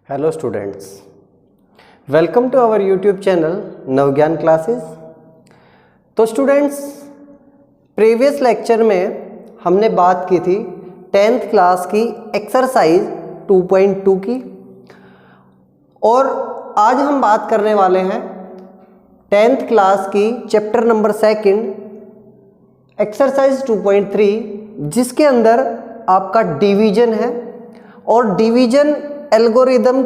Hello students, welcome to our YouTube channel Navgyan classes. तो students, previous lecture में हमने बात की थी 10th क्लास की एक्सरसाइज 2.2 की, और आज हम बात करने वाले हैं 10th क्लास की चैप्टर नंबर 2 एक्सरसाइज 2.3, जिसके अंदर आपका डिवीजन है। और डिवीजन एल्गोरिदम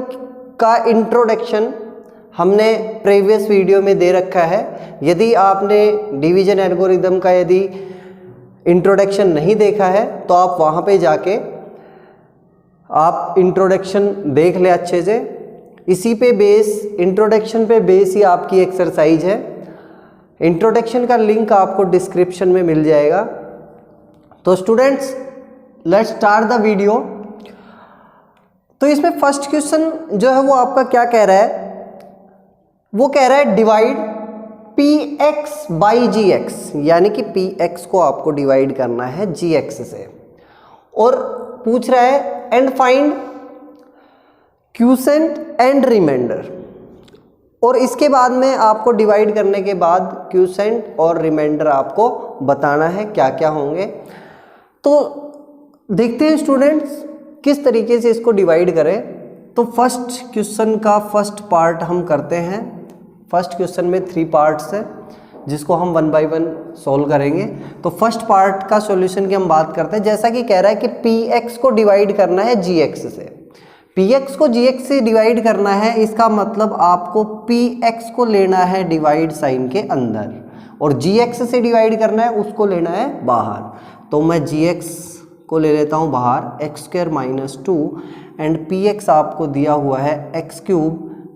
का इंट्रोडक्शन हमने प्रीवियस वीडियो में दे रखा है। यदि आपने डिवीजन एल्गोरिदम का इंट्रोडक्शन नहीं देखा है तो आप वहाँ पे जाके आप इंट्रोडक्शन देख ले अच्छे से। इसी पे बेस, इंट्रोडक्शन पे बेस ही आपकी एक्सरसाइज है। इंट्रोडक्शन का लिंक आपको डिस्क्रिप्शन में मिल जाएगा। तो students, let's start the video. तो इसमें फर्स्ट क्वेश्चन जो है वो आपका क्या कह रहा है, वो कह रहा है डिवाइड px बाई gx, यानी कि px को आपको डिवाइड करना है gx से, और पूछ रहा है and find quotient and remainder. और इसके बाद में आपको डिवाइड करने के बाद क्यूसेंट और रिमाइंडर आपको बताना है क्या क्या होंगे। तो देखते हैं स्टूडेंट्स किस तरीके से इसको डिवाइड करें। तो फर्स्ट क्वेश्चन का फर्स्ट पार्ट हम करते हैं। फर्स्ट क्वेश्चन में 3 पार्ट्स है जिसको हम 1 बाय 1 सॉल्व करेंगे। तो फर्स्ट पार्ट का सॉल्यूशन की हम बात करते हैं। जैसा कि कह रहा है कि px को डिवाइड करना है gx से, px को gx से डिवाइड करना है, इसका मतलब आपको px को लेना है डिवाइड साइन के अंदर और gx से डिवाइड करना है, उसको लेना है बाहर। तो मैं gx को ले लेता हूँ बाहर, x² - 2 एंड px आपको दिया हुआ है x³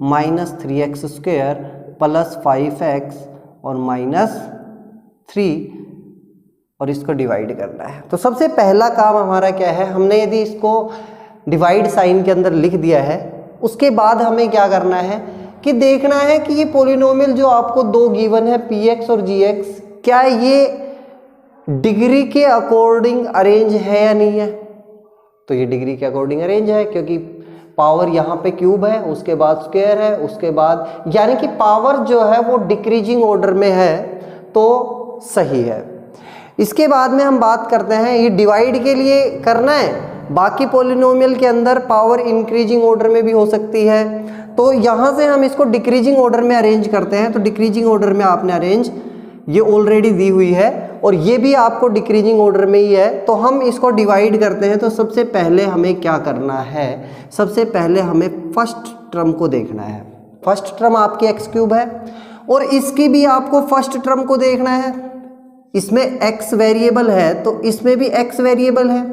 - 3x² प्लस 5x और -3, और इसको डिवाइड करना है। तो सबसे पहला काम हमारा क्या है, हमने यदि इसको डिवाइड साइन के अंदर लिख दिया है, उसके बाद हमें क्या करना है कि देखना है कि ये पोलिनोमियल जो आपको 2 गिवन है px और gx, क्या ये डिग्री के अकॉर्डिंग अरेंज है या नहीं है। तो ये डिग्री के अकॉर्डिंग अरेंज है, क्योंकि पावर यहाँ पे क्यूब है, उसके बाद स्क्वायर है, उसके बाद यानी कि पावर जो है वो डिक्रीजिंग ऑर्डर में है, तो सही है। इसके बाद में हम बात करते हैं, ये डिवाइड के लिए करना है, बाकी पॉलिनोमियल के अंदर पावर इंक्रीजिंग ऑर्डर में भी हो सकती है। तो यहाँ से हम इसको डिक्रीजिंग ऑर्डर में अरेंज करते हैं। तो डिक्रीजिंग ऑर्डर में आपने अरेंज, ये ऑलरेडी दी हुई है और ये भी आपको डिक्रीजिंग ऑर्डर में ही है। तो हम इसको डिवाइड करते हैं। तो सबसे पहले हमें क्या करना है, सबसे पहले हमें फर्स्ट टर्म को देखना है। फर्स्ट टर्म आपकी x³ है और इसकी भी आपको फर्स्ट टर्म को देखना है। इसमें x वेरिएबल है तो इसमें भी x वेरिएबल है,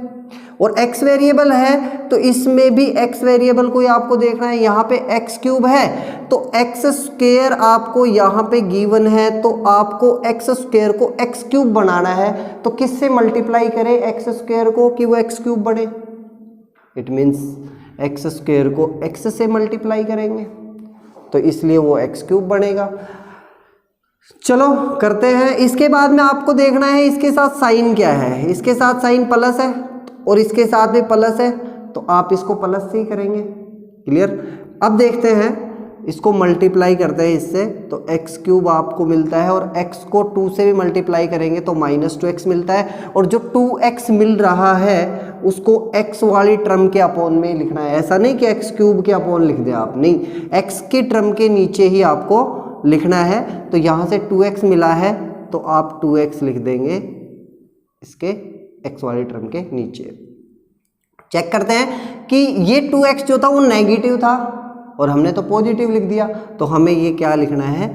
और x वेरिएबल है तो इसमें भी x वेरिएबल को आपको देखना है। यहाँ पे x³ है तो x² आपको यहाँ पे गिवन है, तो आपको x² को x³ बनाना है। तो किससे मल्टीप्लाई करें x² को कि वो x³ बने, इट मीन्स x² को x से मल्टीप्लाई करेंगे, तो इसलिए वो x³ बनेगा। चलो करते हैं। इसके बाद में आपको देखना है इसके साथ साइन क्या है। इसके साथ साइन प्लस है और इसके साथ भी प्लस है, तो आप इसको प्लस से ही करेंगे। क्लियर। अब देखते हैं, इसको मल्टीप्लाई करते हैं इससे, तो x³ आपको मिलता है और x को 2 से भी मल्टीप्लाई करेंगे तो -2x मिलता है, और जो 2x मिल रहा है उसको x वाली टर्म के अपॉन में लिखना है। ऐसा नहीं कि x³ के अपॉन लिख दें आप, नहीं, x के टर्म के नीचे ही आपको लिखना है। तो यहाँ से 2x मिला है तो आप 2x लिख देंगे इसके x वाली टर्म के नीचे। चेक करते हैं कि ये 2x जो था वो नेगेटिव था और हमने तो पॉजिटिव लिख दिया, तो हमें ये क्या लिखना है,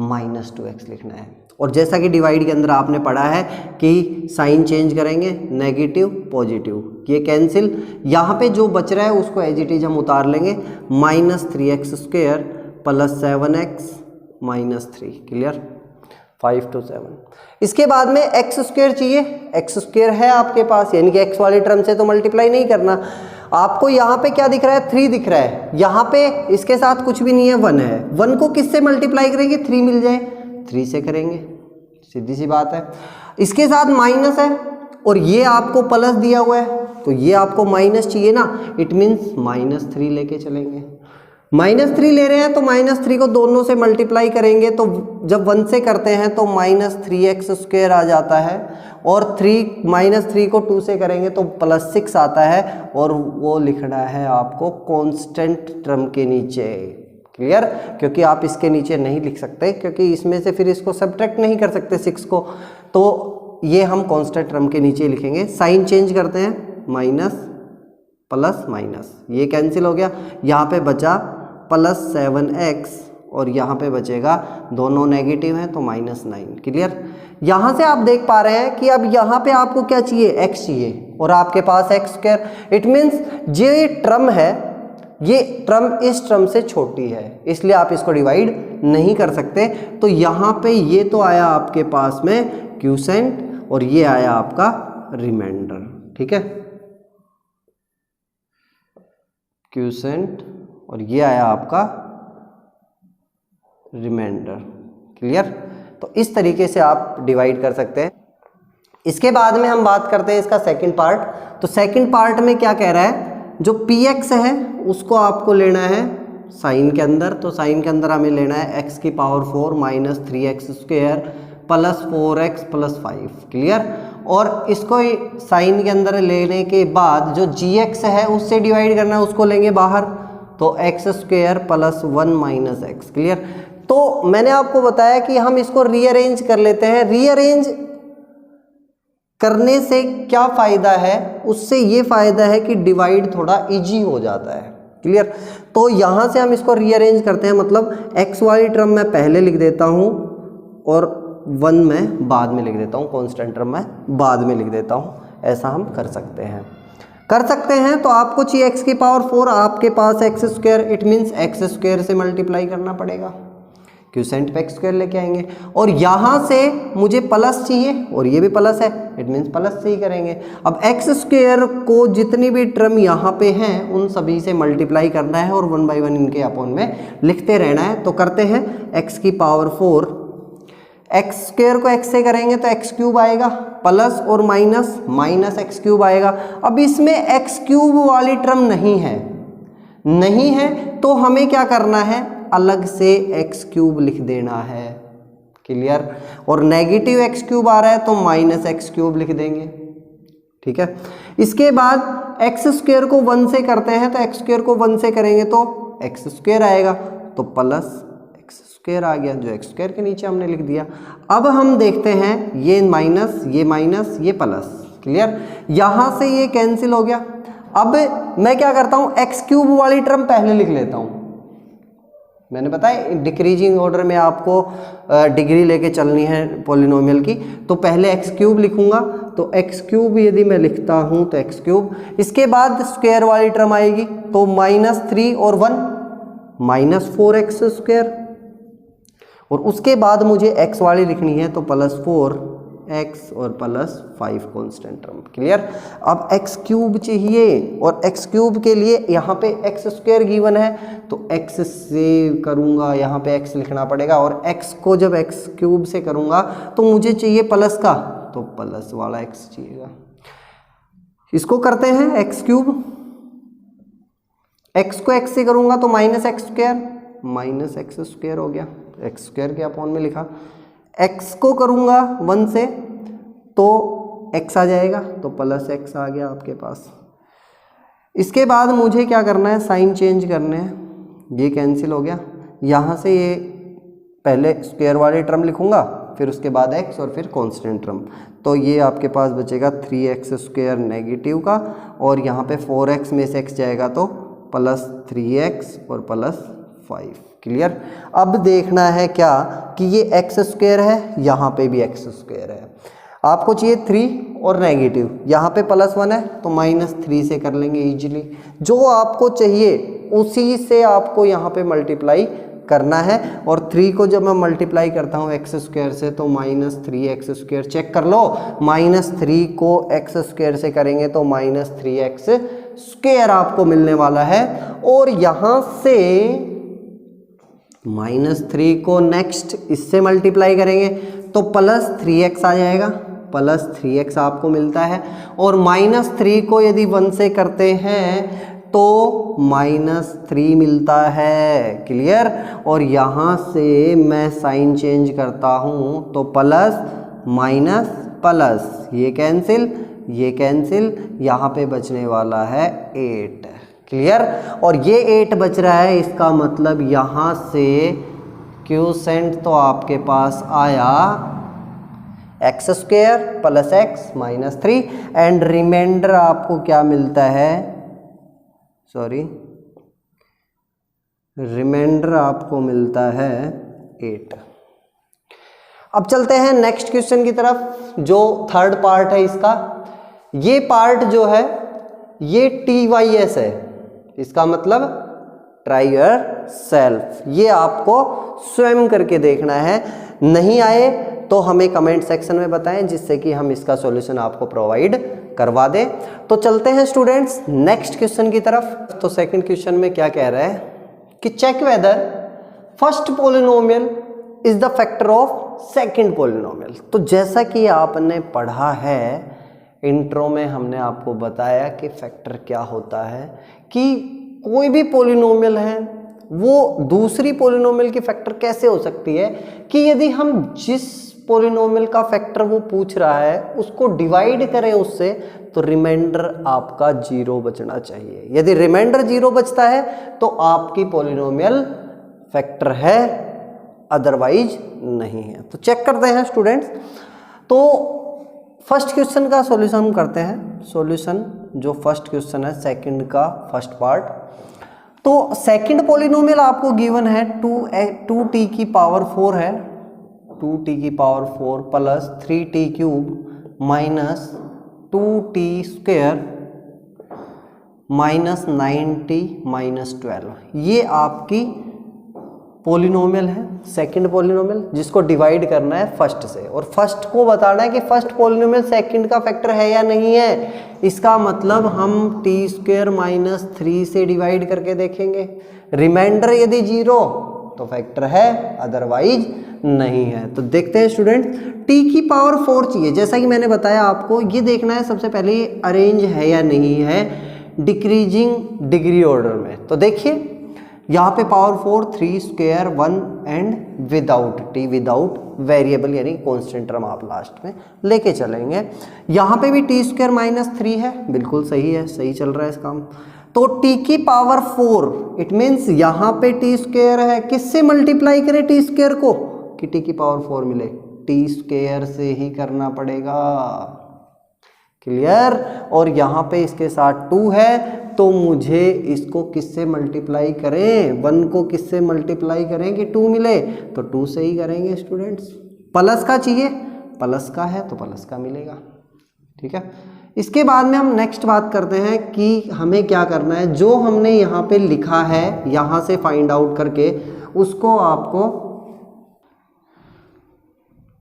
-2x लिखना है। और जैसा कि डिवाइड के अंदर आपने पढ़ा है कि साइन चेंज करेंगे, नेगेटिव पॉजिटिव, ये कैंसिल। यहाँ पे जो बच रहा है उसको एज इट इज हम उतार लेंगे, -3x² plus 7x -3। Clear. 5 to 7। इसके बाद में x² चाहिए, x² है आपके पास, यानी कि x वाली टर्म से तो मल्टीप्लाई नहीं करना। आपको यहाँ पे क्या दिख रहा है, 3 दिख रहा है। यहाँ पे इसके साथ कुछ भी नहीं है, 1 है। 1 को किससे मल्टीप्लाई करेंगे, 3 मिल जाए, 3 से करेंगे, सीधी सी बात है। इसके साथ माइनस है और ये आपको प्लस दिया हुआ है, तो ये आपको माइनस चाहिए ना, इट मीन्स -3 लेके चलेंगे। -3 ले रहे हैं तो -3 को दोनों से मल्टीप्लाई करेंगे, तो जब 1 से करते हैं तो -3x² आ जाता है, और -3 को 2 से करेंगे तो +6 आता है, और वो लिखना है आपको कांस्टेंट टर्म के नीचे। क्लियर? क्योंकि आप इसके नीचे नहीं लिख सकते, क्योंकि इसमें से फिर इसको सब्ट्रैक्ट नहीं कर सकते 6 को, तो ये हम कांस्टेंट टर्म के नीचे लिखेंगे। साइन चेंज करते हैं, माइनस प्लस माइनस, ये कैंसिल हो गया, यहाँ पे बचा +7x, और यहाँ पे बचेगा, दोनों नेगेटिव हैं तो -9। क्लियर? यहाँ से आप देख पा रहे हैं कि अब यहाँ पे आपको क्या चाहिए, x चाहिए, और आपके पास x²। इट मीन्स ये टर्म है, ये टर्म इस टर्म से छोटी है, इसलिए आप इसको डिवाइड नहीं कर सकते। तो यहाँ पे ये तो आया आपके पास में क्यूसेंट, और ये आया आपका रिमाइंडर। ठीक है, क्यूसेंट, और ये आया आपका रिमाइंडर। क्लियर? तो इस तरीके से आप डिवाइड कर सकते हैं। इसके बाद में हम बात करते हैं इसका सेकंड पार्ट। तो सेकंड पार्ट में क्या कह रहा है, जो px है उसको आपको लेना है साइन के अंदर, तो साइन के अंदर हमें लेना है x⁴ minus 3x² plus 4x plus 5। Clear? और इसको साइन के अंदर लेने के बाद जो gx है उससे डिवाइड करना है, उसको लेंगे बाहर, तो x² plus 1 minus x। Clear? तो मैंने आपको बताया कि हम इसको रीअरेंज कर लेते हैं। रीअरेंज करने से क्या फ़ायदा है, उससे ये फ़ायदा है कि डिवाइड थोड़ा इजी हो जाता है। क्लियर? तो यहाँ से हम इसको रीअरेंज करते हैं, मतलब x वाली टर्म मैं पहले लिख देता हूँ और 1 मैं बाद में लिख देता हूँ, कांस्टेंट टर्म मैं बाद में लिख देता हूँ। ऐसा हम कर सकते हैं। तो आपको चाहिए x⁴, आपके पास x², इट मीन्स x² से मल्टीप्लाई करना पड़ेगा, क्यूसेंट पे x² लेके आएंगे, और यहाँ से मुझे प्लस चाहिए और ये भी प्लस है, इट मीन्स प्लस से ही करेंगे। अब x² को जितनी भी टर्म यहाँ पे हैं उन सभी से मल्टीप्लाई करना है, और 1 बाई 1 इनके अपॉन में लिखते रहना है। तो करते हैं x⁴, x² को x से करेंगे तो x³ आएगा, प्लस और माइनस, माइनस x³ आएगा। अब इसमें x³ वाली टर्म नहीं है, तो हमें क्या करना है, अलग से x³ लिख देना है। क्लियर? और नेगेटिव x³ आ रहा है तो माइनस x³ लिख देंगे। ठीक है, इसके बाद x² को 1 से करते हैं, तो x² को 1 से करेंगे तो x² आएगा, तो प्लस x² आ गया, जो x² के नीचे हमने लिख दिया। अब हम देखते हैं, ये माइनस, ये प्लस। क्लियर? यहाँ से ये कैंसिल हो गया। अब मैं क्या करता हूँ, x³ वाली टर्म पहले लिख लेता हूँ। मैंने बताया डिक्रीजिंग ऑर्डर में आपको डिग्री लेके चलनी है पॉलिनोमियल की, तो पहले x³ लिखूंगा, तो x³ यदि मैं लिखता हूं तो x³, इसके बाद स्क्वायर वाली टर्म आएगी, तो -3 और 1 -4x², और उसके बाद मुझे x वाली लिखनी है, तो +4x और +5 कांस्टेंट टर्म। क्लियर? अब x³ चाहिए, और x³ के लिए यहाँ पे x² गिवन है, तो x से करूँगा, यहाँ पे x लिखना पड़ेगा, और x को जब x³ से करूँगा तो मुझे चाहिए प्लस का, तो प्लस वाला x चाहिएगा। इसको करते हैं x³ x को x से करूँगा तो -x² हो गया, x² के अपॉन में लिखा। x को करूँगा 1 से तो x आ जाएगा, तो +x आ गया आपके पास। इसके बाद मुझे क्या करना है, साइन चेंज करने हैं, ये कैंसिल हो गया। यहाँ से ये पहले स्क्वायर वाली टर्म लिखूँगा, फिर उसके बाद x और फिर कांस्टेंट टर्म, तो ये आपके पास बचेगा 3x² नेगेटिव का, और यहाँ पे 4x में से x जाएगा तो +3x और +5। क्लियर? अब देखना है क्या कि ये x² है, यहाँ पे भी x² है, आपको चाहिए 3 और नेगेटिव, यहाँ पे +1 है तो -3 से कर लेंगे इजीली। जो आपको चाहिए उसी से आपको यहाँ पे मल्टीप्लाई करना है, और 3 को जब मैं मल्टीप्लाई करता हूँ x² से तो -3x², चेक कर लो, -3 को x² से करेंगे तो -3x² आपको मिलने वाला है, और यहाँ से -3 को नेक्स्ट इससे मल्टीप्लाई करेंगे तो +3x आ जाएगा, +3x आपको मिलता है, और -3 को यदि 1 से करते हैं तो -3 मिलता है। क्लियर। और यहाँ से मैं साइन चेंज करता हूँ तो प्लस माइनस प्लस, ये कैंसिल, ये कैंसिल, यहाँ पे बचने वाला है 8। क्लियर। और ये 8 बच रहा है, इसका मतलब यहाँ से क्यूसेंट तो आपके पास आया x² + x -3, एंड रिमाइंडर आपको क्या मिलता है, सॉरी, रिमाइंडर आपको मिलता है 8। अब चलते हैं नेक्स्ट क्वेश्चन की तरफ, जो थर्ड पार्ट है इसका। ये पार्ट जो है ये TYS है, इसका मतलब ट्राई योर सेल्फ। ये आपको स्वयं करके देखना है, नहीं आए तो हमें कमेंट सेक्शन में बताएं, जिससे कि हम इसका सॉल्यूशन आपको प्रोवाइड करवा दें। तो चलते हैं स्टूडेंट्स नेक्स्ट क्वेश्चन की तरफ। तो सेकंड क्वेश्चन में क्या कह रहा है कि check whether first polynomial is the factor of second polynomial. तो जैसा कि आपने पढ़ा है, इंट्रो में हमने आपको बताया कि फैक्टर क्या होता है, कि कोई भी पॉलिनोमियल है वो दूसरी पॉलिनोमियल की फैक्टर कैसे हो सकती है, कि यदि हम जिस पॉलिनोमियल का फैक्टर वो पूछ रहा है उसको डिवाइड करें उससे, तो रिमाइंडर आपका 0 बचना चाहिए। यदि रिमाइंडर 0 बचता है तो आपकी पॉलिनोमियल फैक्टर है, अदरवाइज नहीं है। तो चेक करते हैं स्टूडेंट्स। तो फर्स्ट क्वेश्चन का सॉल्यूशन हम करते हैं। सॉल्यूशन जो फर्स्ट क्वेश्चन है सेकंड का फर्स्ट पार्ट। तो सेकंड पॉलिनोमियल आपको गिवन है 2t की पावर 4 है, 2t की power 4 plus 3t³ minus 2t² minus 9t minus 12। ये आपकी पॉलिनोमियल है, सेकंड पॉलिनोमियल, जिसको डिवाइड करना है फर्स्ट से, और फर्स्ट को बताना है कि फर्स्ट पॉलिनोमियल सेकंड का फैक्टर है या नहीं है। इसका मतलब हम t² माइनस 3 से डिवाइड करके देखेंगे। रिमाइंडर यदि 0 तो फैक्टर है, अदरवाइज नहीं है। तो देखते हैं स्टूडेंट, t की पावर 4 चाहिए। जैसा कि मैंने बताया आपको, ये देखना है सबसे पहले अरेंज है या नहीं है डिक्रीजिंग डिग्री ऑर्डर में। तो देखिए यहाँ पे power 4 3² 1 and without t, without variable यानी कांस्टेंट टर्म आप लास्ट में लेके चलेंगे। यहाँ पे भी t² माइनस 3 है, बिल्कुल सही है, सही चल रहा है इस काम। तो t की पावर 4 इट मीन्स यहाँ पे t² है, किससे मल्टीप्लाई करें t² को कि t की पावर 4 मिले, t² से ही करना पड़ेगा। क्लियर। और यहाँ पे इसके साथ 2 है, तो मुझे इसको किससे मल्टीप्लाई करें, 1 को किससे मल्टीप्लाई करें कि 2 मिले, तो 2 से ही करेंगे स्टूडेंट्स। प्लस का चाहिए, प्लस का है तो प्लस का मिलेगा। ठीक है। इसके बाद में हम नेक्स्ट बात करते हैं कि हमें क्या करना है। जो हमने यहाँ पे लिखा है, यहाँ से फाइंड आउट करके उसको आपको,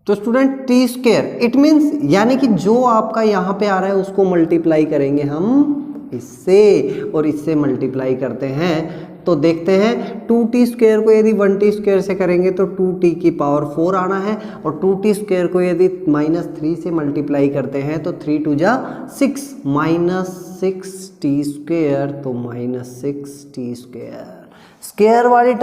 तो स्टूडेंट t² इट मीन्स यानी कि जो आपका यहाँ पे आ रहा है उसको मल्टीप्लाई करेंगे हम इससे, और इससे मल्टीप्लाई करते हैं तो देखते हैं 2t² को यदि 1t² से करेंगे तो 2t की पावर 4 आना है, और 2t² को यदि -3 से मल्टीप्लाई करते हैं तो 3 2 जा 6 -6t², तो -6t²। स्क्वायर वाली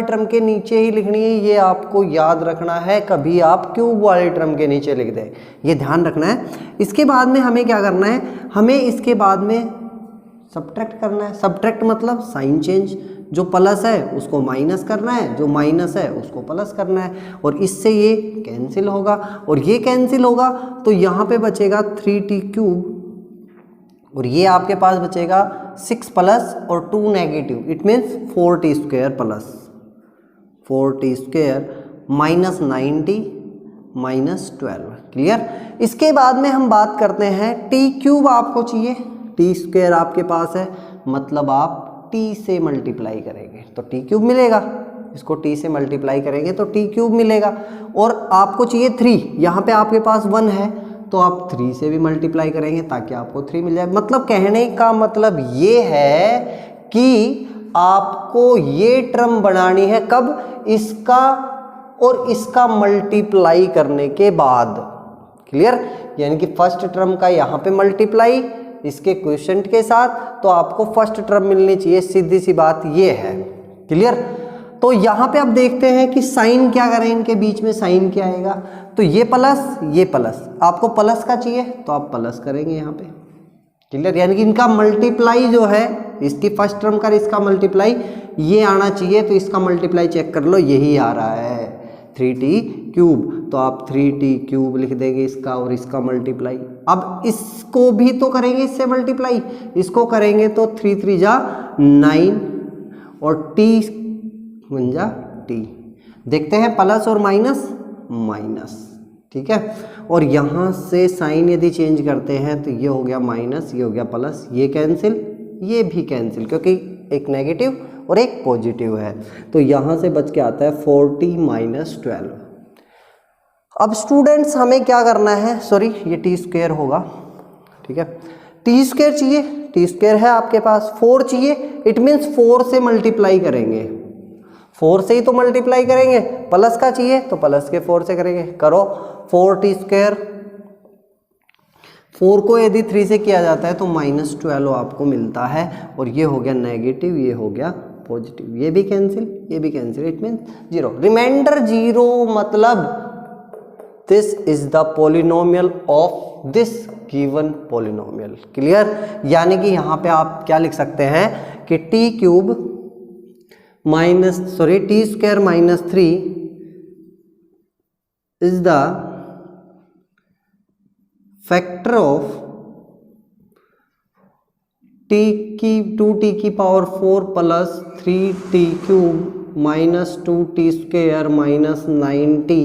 टर्म के नीचे ही लिखनी है, ये आपको याद रखना है, कभी आप क्यूब वाली टर्म के नीचे लिख दें, ये ध्यान रखना है। इसके बाद में हमें क्या करना है, हमें इसके बाद में सब्ट्रैक्ट करना है। सब्ट्रैक्ट मतलब साइन चेंज, जो प्लस है उसको माइनस करना है, जो माइनस है उसको प्लस करना है, और इससे ये कैंसिल होगा और ये कैंसिल होगा, तो यहाँ पे बचेगा 3t³ और ये आपके पास बचेगा 6 प्लस और 2 negative, it means 4t² plus 4t² minus 9t minus 12। Clear. इसके बाद में हम बात करते हैं t³ आपको चाहिए, t² आपके पास है, मतलब आप t से मल्टीप्लाई करेंगे तो t³ मिलेगा, इसको t से मल्टीप्लाई करेंगे तो t³ मिलेगा, और आपको चाहिए 3, यहाँ पे आपके पास 1 है तो आप 3 से भी मल्टीप्लाई करेंगे ताकि आपको 3 मिल जाए। मतलब कहने का मतलब ये है कि आपको ये टर्म बनानी है कब, इसका और इसका मल्टीप्लाई करने के बाद। क्लियर, यानी कि फर्स्ट टर्म का यहाँ पे मल्टीप्लाई इसके क्वोशिएंट के साथ, तो आपको फर्स्ट टर्म मिलनी चाहिए, सीधी सी बात ये है। क्लियर, तो यहाँ पे अब देखते हैं कि साइन क्या करें, इनके बीच में साइन क्या आएगा। तो ये प्लस, आपको प्लस का चाहिए तो आप प्लस करेंगे यहाँ पे। क्लियर, यानी कि इनका मल्टीप्लाई जो है, इसकी फर्स्ट टर्म का इसका मल्टीप्लाई ये आना चाहिए, तो इसका मल्टीप्लाई चेक कर लो, यही आ रहा है 3t क्यूब, तो आप 3t क्यूब लिख देंगे इसका और इसका मल्टीप्लाई। अब इसको भी तो करेंगे इससे मल्टीप्लाई, इसको करेंगे तो 3 3 जा 9 और t बन जा t। देखते हैं प्लस और माइनस, ठीक है। और यहाँ से साइन यदि चेंज करते हैं तो ये हो गया माइनस, ये हो गया प्लस, ये कैंसिल, ये भी कैंसिल, क्योंकि एक नेगेटिव और एक पॉजिटिव है, तो यहाँ से बच के आता है 40 माइनस 12। अब स्टूडेंट्स हमें क्या करना है, सॉरी ये टी स्क्वायर होगा, ठीक है, टी स्क्वायर चाहिए, टी स्क्वायर है आपके पास, 4 चाहिए, इट मीन्स 4 से मल्टीप्लाई करेंगे, 4 से ही तो मल्टीप्लाई करेंगे, प्लस का चाहिए तो प्लस के 4 से करेंगे, करो 4t स्क्वायर, 4 को यदि 3 से किया जाता है तो माइनस 12 आपको मिलता है, और ये हो गया नेगेटिव, ये हो गया पॉजिटिव, ये भी कैंसिल, ये भी कैंसिल, इट मीन्स 0, रिमाइंडर 0, मतलब this is the polynomial of this given polynomial. Clear, यानी कि यहाँ पे आप क्या लिख सकते हैं कि T square minus 3 is the factor of two T की power 4 plus 3t cube minus 2t square minus 9t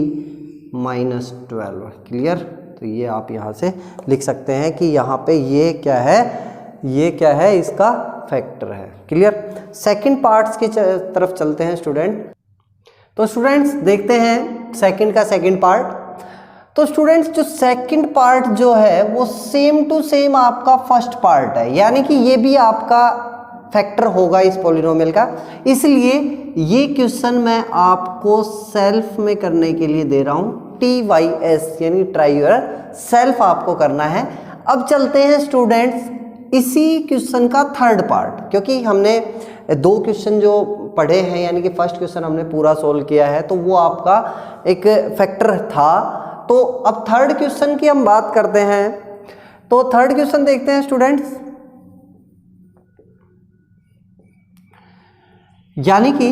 minus 12। Clear, तो ये आप यहाँ से लिख सकते हैं कि यहाँ पे ये क्या है, ये क्या है, इसका फैक्टर है। क्लियर, सेकंड पार्ट्स की तरफ चलते हैं स्टूडेंट। तो स्टूडेंट्स देखते हैं सेकंड का सेकंड पार्ट। तो स्टूडेंट्स जो सेकंड पार्ट जो है वो सेम टू सेम आपका फर्स्ट पार्ट है, यानी कि ये भी आपका फैक्टर होगा इस पॉलिनोमियल का, इसलिए ये क्वेश्चन मैं आपको सेल्फ में करने के लिए दे रहा हूँ, TYS यानी ट्राई योर सेल्फ आपको करना है। अब चलते हैं स्टूडेंट्स इसी क्वेश्चन का थर्ड पार्ट, क्योंकि हमने 2 क्वेश्चन जो पढ़े हैं, यानी कि फर्स्ट क्वेश्चन हमने पूरा सोल्व किया है, तो वो आपका एक फैक्टर था। तो अब थर्ड क्वेश्चन की हम बात करते हैं। तो थर्ड क्वेश्चन देखते हैं स्टूडेंट्स, यानी कि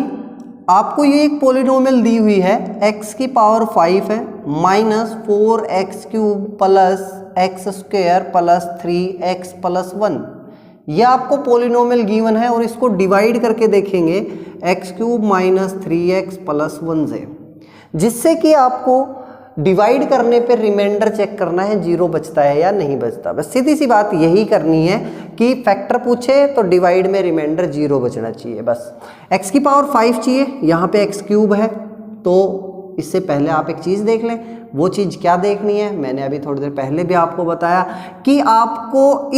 आपको ये एक पॉलिनोमियल दी हुई है, x की पावर 5 है minus 4x cube plus x square plus 3x plus 1, ये आपको पॉलिनोमियल गिवन है, और इसको डिवाइड करके देखेंगे x cube minus 3x plus 1 से, जिससे कि आपको डिवाइड करने पे रिमाइंडर चेक करना है 0 बचता है या नहीं बचता। बस सीधी सी बात यही करनी है कि फैक्टर पूछे तो डिवाइड में रिमाइंडर 0 बचना चाहिए बस। x की पावर 5 चाहिए, यहाँ पे x क्यूब है, तो इससे पहले आप एक चीज़ देख लें। वो चीज़ क्या देखनी है, मैंने अभी थोड़ी देर पहले भी आपको बताया कि आपको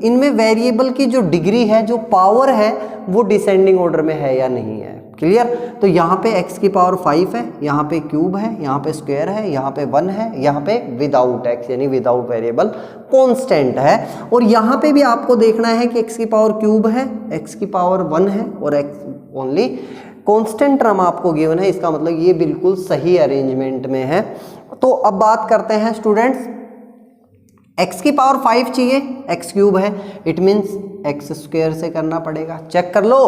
इनमें वेरिएबल की जो डिग्री है, जो पावर है, वो डिसेंडिंग ऑर्डर में है या नहीं है। क्लियर, तो यहाँ पे x की पावर 5 है, यहाँ पे क्यूब है, यहाँ पे स्क्वायर है, यहाँ पे 1 है, यहाँ पे विदाउट x यानी विदाउट वेरिएबल कांस्टेंट है, और यहाँ पे भी आपको देखना है कि x की पावर क्यूब है, x की पावर 1 है और x ओनली कांस्टेंट टर्म आपको गिवन है, इसका मतलब ये बिल्कुल सही अरेंजमेंट में है। तो अब बात करते हैं स्टूडेंट्स, x की पावर 5 चाहिए, x क्यूब है, इट मीन्स x स्क्वायर से करना पड़ेगा। चेक कर लो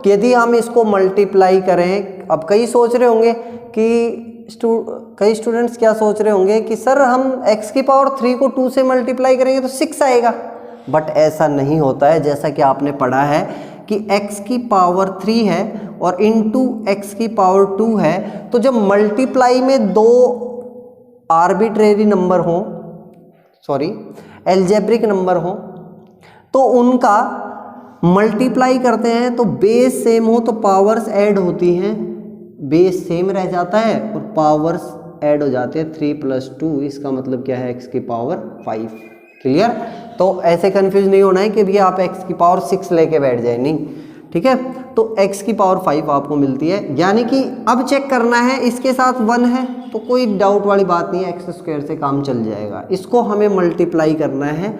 कि यदि हम इसको मल्टीप्लाई करें, अब कई सोच रहे होंगे कि कई स्टूडेंट्स क्या सोच रहे होंगे कि सर हम x की पावर 3 को 2 से मल्टीप्लाई करेंगे तो 6 आएगा, बट ऐसा नहीं होता है। जैसा कि आपने पढ़ा है कि x की पावर 3 है और इनटू x की पावर 2 है, तो जब मल्टीप्लाई में 2 आर्बिट्रेरी नंबर हों, सॉरी एल्जेब्रिक नंबर हो, तो उनका मल्टीप्लाई करते हैं तो बेस सेम हो तो पावर्स ऐड होती हैं, बेस सेम रह जाता है और पावर्स ऐड हो जाते हैं 3 + 2, इसका मतलब क्या है x की पावर 5। क्लियर, तो ऐसे कंफ्यूज नहीं होना है कि भैया आप x की पावर 6 लेके बैठ जाए, नहीं, ठीक है। तो x की पावर 5 आपको मिलती है, यानी कि अब चेक करना है, इसके साथ 1 है तो कोई डाउट वाली बात नहीं है, एक्स स्क्वायर से काम चल जाएगा। इसको हमें मल्टीप्लाई करना है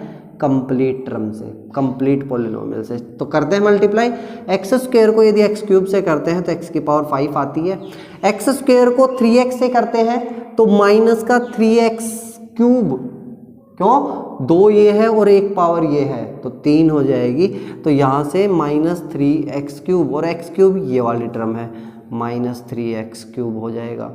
कंप्लीट टर्म से, कंप्लीट पॉलिनोमियल से। तो करते हैं मल्टीप्लाई। एक्स स्क्वायर को यदि एक्स क्यूब से करते हैं तो एक्स की पावर 5 आती है। एक्स स्क्वायर को 3x से करते हैं तो माइनस का 3x क्यूब, क्यों, 2 ये है और एक पावर ये है तो 3 हो जाएगी। तो यहाँ से माइनस 3x क्यूब, और x क्यूब ये वाली टर्म है, माइनस 3x क्यूब हो जाएगा।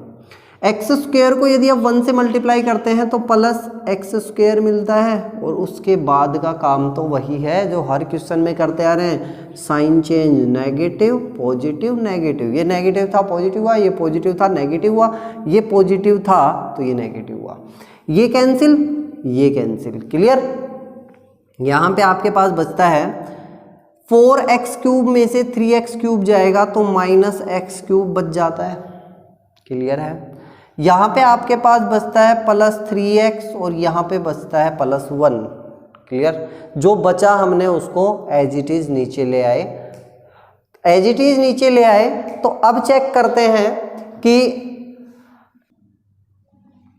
एक्स स्क्वायर को यदि आप 1 से मल्टीप्लाई करते हैं तो प्लस एक्स स्क्वायर मिलता है, और उसके बाद का काम तो वही है जो हर क्वेश्चन में करते आ रहे हैं, sign change, negative positive negative. ये नेगेटिव था पॉजिटिव हुआ, ये पॉजिटिव था नेगेटिव हुआ, ये पॉजिटिव था तो ये नेगेटिव हुआ, ये कैंसिल ये कैंसिल। क्लियर। यहाँ पे आपके पास बचता है 4x क्यूब में से 3x क्यूब जाएगा तो माइनस एक्स क्यूब बच जाता है। क्लियर है। यहाँ पे आपके पास बचता है प्लस 3x और यहाँ पे बचता है प्लस 1। क्लियर। जो बचा हमने उसको एज इट इज नीचे ले आए, एज इट इज नीचे ले आए। तो अब चेक करते हैं कि,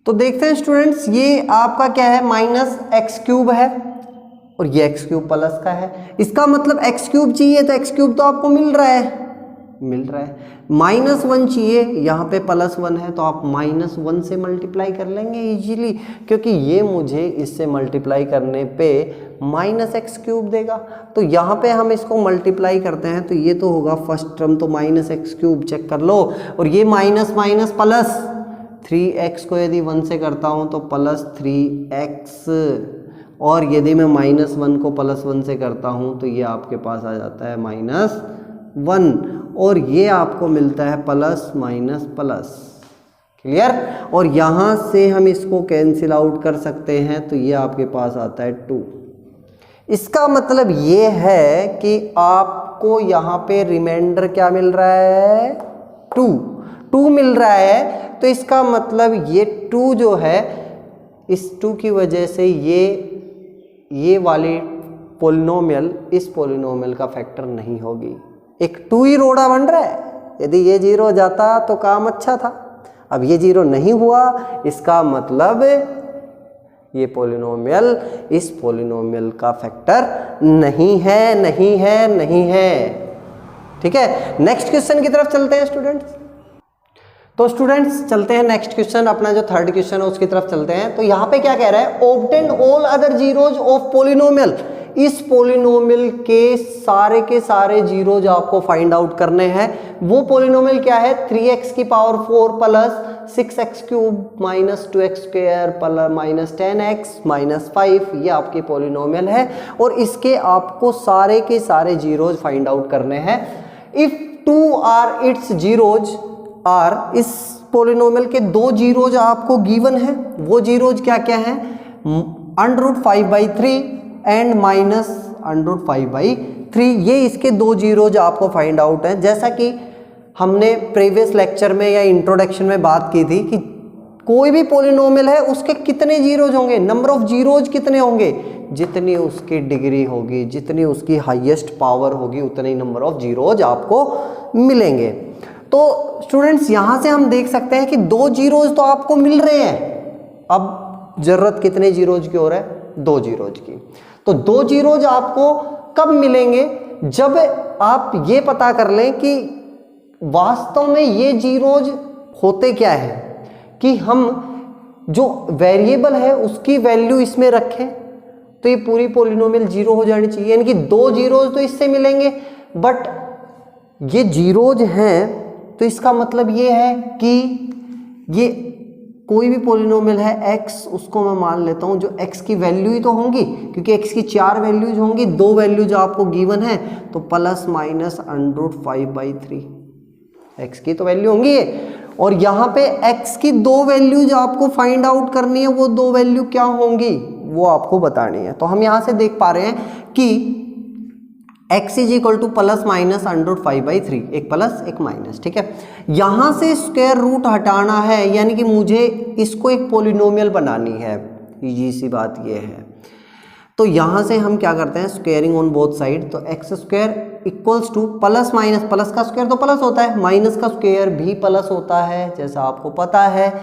तो देखते हैं स्टूडेंट्स, ये आपका क्या है, माइनस एक्स क्यूब है और ये एक्स क्यूब प्लस का है। इसका मतलब एक्स क्यूब चाहिए तो एक्स क्यूब तो आपको मिल रहा है, माइनस 1 चाहिए, यहाँ पे प्लस 1 है तो आप माइनस 1 से मल्टीप्लाई कर लेंगे इजीली, क्योंकि ये मुझे इससे मल्टीप्लाई करने पे माइनस एक्स क्यूब देगा। तो यहाँ पे हम इसको मल्टीप्लाई करते हैं तो ये तो होगा फर्स्ट टर्म, तो माइनस एक्स क्यूब चेक कर लो, और ये माइनस माइनस प्लस 3x को यदि 1 से करता हूँ तो प्लस 3x, और यदि मैं माइनस 1 को प्लस 1 से करता हूँ तो ये आपके पास आ जाता है माइनस 1, और ये आपको मिलता है प्लस माइनस प्लस। क्लियर। और यहाँ से हम इसको कैंसिल आउट कर सकते हैं तो ये आपके पास आता है 2। इसका मतलब ये है कि आपको यहाँ पे रिमाइंडर क्या मिल रहा है, 2 मिल रहा है। तो इसका मतलब ये 2 जो है, इस 2 की वजह से ये वाली पोलिनोमियल इस पोलिनोमियल का फैक्टर नहीं होगी। एक 2 ही रोड़ा बन रहा है, यदि ये 0 हो जाता तो काम अच्छा था। अब ये 0 नहीं हुआ, इसका मतलब ये पोलिनोमियल इस पोलिनोमियल का फैक्टर नहीं है, नहीं है, नहीं है। ठीक है। नेक्स्ट क्वेश्चन की तरफ चलते हैं स्टूडेंट्स। तो स्टूडेंट्स चलते हैं नेक्स्ट क्वेश्चन, अपना जो थर्ड क्वेश्चन है उसकी तरफ चलते हैं। तो यहाँ पे क्या कह रहा है, obtain all other zeros of polynomial. इस पोलिनोमियल के सारे जीरोज आपको फाइंड आउट करने हैं। वो पोलिनोमियल क्या है, 3x की power 4 plus 6x cube minus 2x square plus minus 10x minus 5, ये आपकी पोलिनोमियल है, और इसके आपको सारे के सारे जीरोज फाइंड आउट करने हैं। If 2 are its zeros are, इस पोलिनोमियल के 2 जीरोज आपको गिवन है। वो जीरोज क्या क्या है, √5/3 एंड माइनस √5/3। ये इसके 2 जीरोज आपको फाइंड आउट है। जैसा कि हमने प्रीवियस लेक्चर में या इंट्रोडक्शन में बात की थी कि कोई भी पोलिनोमियल है उसके कितने जीरोज होंगे, नंबर ऑफ जीरोज कितने होंगे, जितनी उसकी डिग्री होगी, जितनी उसकी हाईएस्ट पावर होगी, उतने ही नंबर ऑफ जीरोज आपको मिलेंगे। तो स्टूडेंट्स यहाँ से हम देख सकते हैं कि 2 जीरोज तो आपको मिल रहे हैं। अब जरूरत कितने जीरोज की हो रहा है, 2 जीरोज की। तो 2 जीरोज आपको कब मिलेंगे, जब आप ये पता कर लें कि वास्तव में ये जीरोज होते क्या है, कि हम जो वेरिएबल है उसकी वैल्यू इसमें रखें तो ये पूरी पोलिनोमियल 0 हो जानी चाहिए। यानी कि 2 जीरोज तो इससे मिलेंगे, बट ये जीरोज हैं तो इसका मतलब ये है कि ये कोई भी पोलिनोमियल है x, उसको मैं मान लेता हूं जो x की वैल्यू ही तो होंगी, क्योंकि x की 4 वैल्यूज होंगी, 2 वैल्यूज आपको गिवन है, तो प्लस माइनस √5/3 x की तो वैल्यू होंगी ये। और यहाँ पे x की 2 वैल्यूज आपको फाइंड आउट करनी है, वो 2 वैल्यू क्या होंगी वो आपको बतानी है। तो हम यहाँ से देख पा रहे हैं कि x is equal two plus minus √5/3, एक प्लस एक माइनस। ठीक है। यहाँ से स्क्वायर रूट हटाना है, यानी कि मुझे इसको एक पोलिनोमियल बनानी है, इजी सी बात ये है। तो यहाँ से हम क्या करते हैं, स्क्वायरिंग ऑन बोथ साइड। तो x square equals two plus plus का स्क्वायर तो प्लस होता है, माइनस का स्क्वायर भी प्लस होता है, जैसा आपको पता है।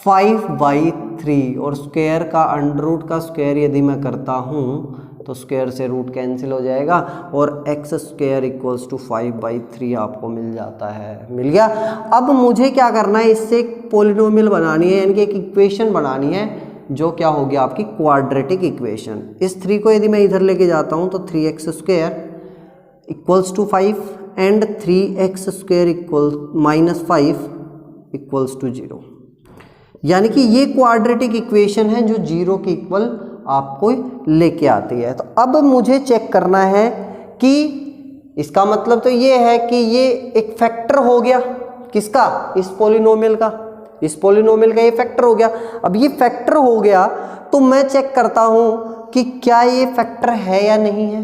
5/3 और स्क्वायर का अंडर रूट का स्क्वायर यदि मैं करता हूँ तो स्क्वायर से रूट कैंसिल हो जाएगा और x स्क्वायर इक्वल्स टू 5/3 आपको मिल जाता है। मिल गया। अब मुझे क्या करना है, इससे एक पोलिनोमियल बनानी है, यानी कि एक इक्वेशन बनानी है जो क्या होगी आपकी क्वाड्रेटिक इक्वेशन। इस 3 को यदि मैं इधर लेके जाता हूँ तो 3x square equals to 5 and 3x square equal -5 equals to 0, यानी कि ये क्वाड्रेटिक इक्वेशन है जो 0 के इक्वल आपको लेके आती है। तो अब मुझे चेक करना है कि इसका मतलब तो ये है कि ये एक फैक्टर हो गया किसका, इस पोलिनोमियल का, इस पोलिनोमियल का ये फैक्टर हो गया। अब ये फैक्टर हो गया तो मैं चेक करता हूं कि क्या ये फैक्टर है या नहीं है।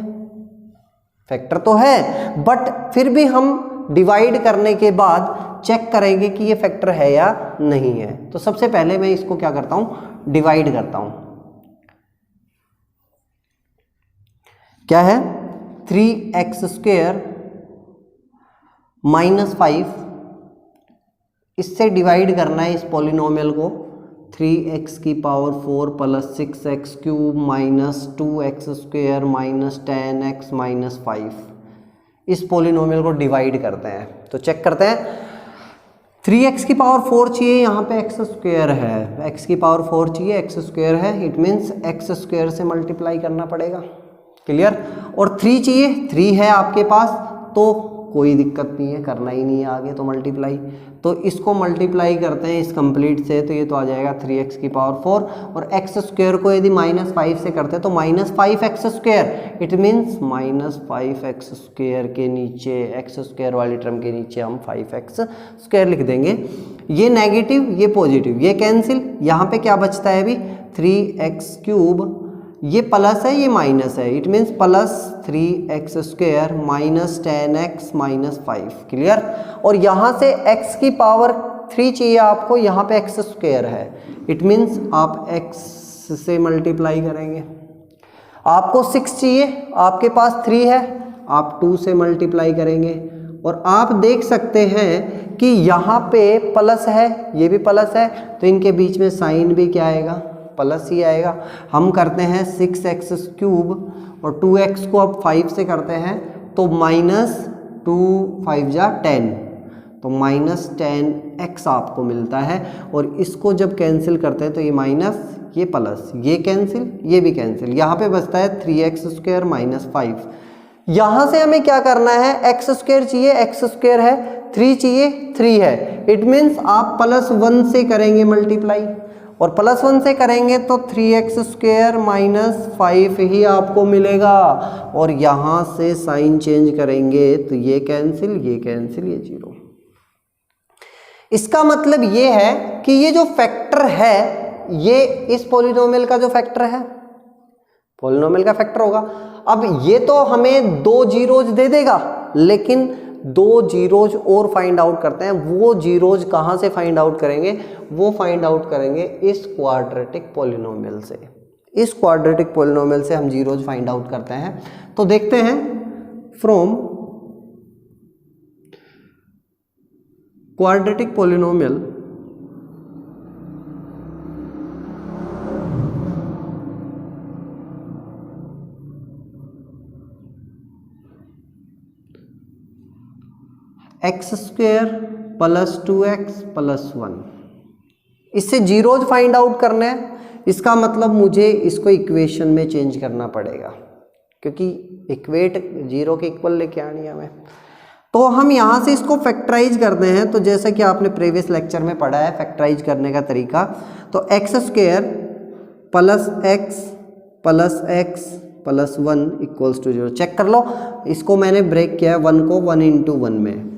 फैक्टर तो है बट फिर भी हम डिवाइड करने के बाद चेक करेंगे कि ये फैक्टर है या नहीं है। तो सबसे पहले मैं इसको क्या करता हूं, डिवाइड करता हूं। क्या है, 3x स्क्वायर -5, इससे डिवाइड करना है इस पॉलिनोमियल को। 3x की power 4 plus 6x cube minus 2x square minus 10x minus 5, इस पॉलिनोमियल को डिवाइड करते हैं। तो चेक करते हैं, 3x की पावर 4 चाहिए, यहाँ पे x स्क्वायर है, x की पावर 4 चाहिए, x स्क्वायर है, इट मीन्स x स्क्वायर से मल्टीप्लाई करना पड़ेगा। क्लियर। और 3 चाहिए, 3 है आपके पास तो कोई दिक्कत नहीं है, करना ही नहीं है आगे तो मल्टीप्लाई। तो इसको मल्टीप्लाई करते हैं इस कंप्लीट से, तो ये तो आ जाएगा 3x की पावर 4 और x स्क्वायर को यदि -5 से करते हैं तो -5x square, it means -5x square के नीचे x स्क्वायर वाली टर्म के नीचे हम 5x स्क्वायर लिख देंगे। ये नेगेटिव ये पॉजिटिव ये कैंसिल, यहाँ पे क्या बचता है अभी 3x क्यूब, ये प्लस है ये माइनस है, it means plus 3x square minus 10x minus 5। Clear. और यहाँ से x की पावर 3 चाहिए आपको, यहाँ पे x स्क्वायर है, इट मीन्स आप x से मल्टीप्लाई करेंगे। आपको 6 चाहिए, आपके पास 3 है, आप 2 से मल्टीप्लाई करेंगे। और आप देख सकते हैं कि यहाँ पे प्लस है, ये भी प्लस है, तो इनके बीच में साइन भी क्या आएगा, प्लस ही आएगा। हम करते हैं 6x क्यूब और 2x को अब 5 से करते हैं तो -2 5 जा 10, तो -10x आपको मिलता है। और इसको जब कैंसिल करते हैं तो ये माइनस ये प्लस, ये कैंसिल ये भी कैंसिल, यहाँ पे बचता है 3x स्क्वायर माइनस 5। यहाँ से हमें क्या करना है, x स्क्वायर चाहिए, x स्क्वायर है, 3 चाहिए 3 है, इट मीन्स आप +1 से करेंगे मल्टीप्लाई, और +1 से करेंगे तो 3x स्क्वायर माइनस 5 ही आपको मिलेगा। और यहाँ से साइन चेंज करेंगे तो ये कैंसिल ये कैंसिल ये 0। इसका मतलब ये है कि ये जो फैक्टर है ये इस पॉलिनोमियल का जो फैक्टर है, पॉलिनोमियल का फैक्टर होगा। अब ये तो हमें 2 जीरोज दे देगा, लेकिन 2 जीरोज और फाइंड आउट करते हैं। वो जीरोज कहाँ से फाइंड आउट करेंगे, वो फाइंड आउट करेंगे इस क्वाड्रेटिक पॉलिनोमियल से। इस क्वाड्रेटिक पॉलिनोमियल से हम जीरोज फाइंड आउट करते हैं। तो देखते हैं, from quadratic polynomial x square plus 2x plus 1, इससे जीरोज फाइंड आउट करना है। इसका मतलब मुझे इसको इक्वेशन में चेंज करना पड़ेगा, क्योंकि इक्वेट 0 के इक्वल लेके आनी है हमें। तो हम यहाँ से इसको फैक्टराइज करते हैं। तो जैसा कि आपने प्रीवियस लेक्चर में पढ़ा है फैक्टराइज करने का तरीका, तो x square plus x plus 1 equals to 0। Check कर लो, इसको मैंने ब्रेक किया 1 को 1 इंटू 1 में,